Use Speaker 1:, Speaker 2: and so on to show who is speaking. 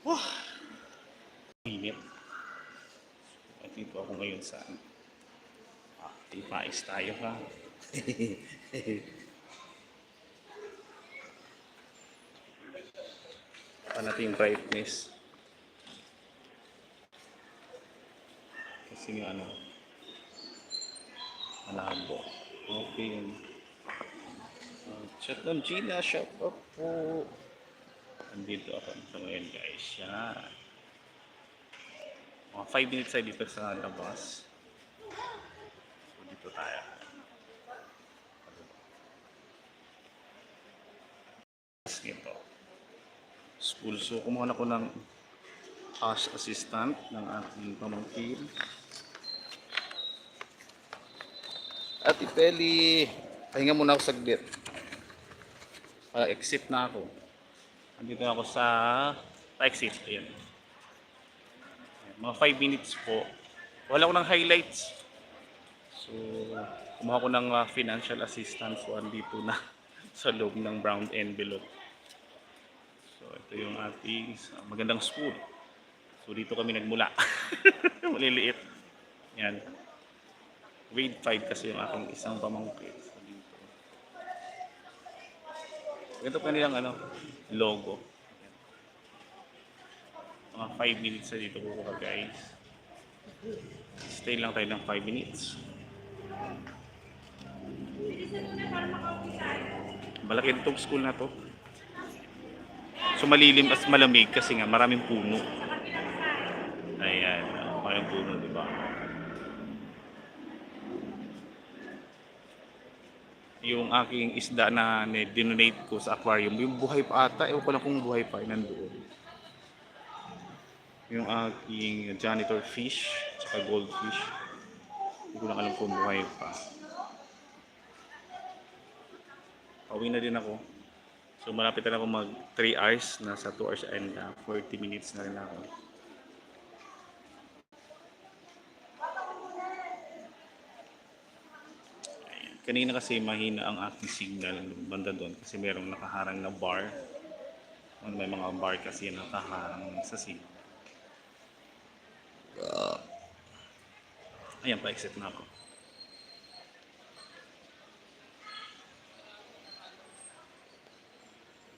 Speaker 1: Wah, init. At dito ako ngayon sa tipais tayo ha. Pa natin yung brightness. Kasi nga malabo. Okay. Chat lang Gina, shop up po. Andito ako sa ngayon guys. Yan. Mga 5 minutes ay dito sa labas. So dito tayo. Ito. School. So kumuha ako ng cash assistant ng aking pamangkin. Ate Peli, pahinga muna ako saglit. Exit na ako. Andito na ako sa exit. Ayan. Mga 5 minutes po. Wala ko ng highlights. So, kumuha ko ng financial assistance. So, andito na sa loob ng brown envelope. So, ito yung ating magandang school. So, dito kami nagmula. Maliliit. Yan. Grade 5 kasi yung aking isang pamangkin. So, dito. Ito pa nilang logo. Mga 5 minutes na dito po guys. Stay lang tayo ng 5 minutes. Malaki itong school na to. So malilim at malamig kasi nga maraming puno. Ayan, maraming puno, di ba? Yung aking isda na dinonate ko sa aquarium, yung buhay pa ata, ewan ko na kung buhay pa, nandoon. Yung aking janitor fish, tsaka goldfish. Hindi ko lang alam kung buhay pa. Pauwi na din ako. So malapit na ako mag 3 hours, nasa 2 hours and 40 minutes na rin ako. Ayan. Kanina kasi mahina ang aking signal banda doon kasi merong nakaharang na bar. May mga bar kasi nakaharang sa signal. Ayan, pa-exit na ako.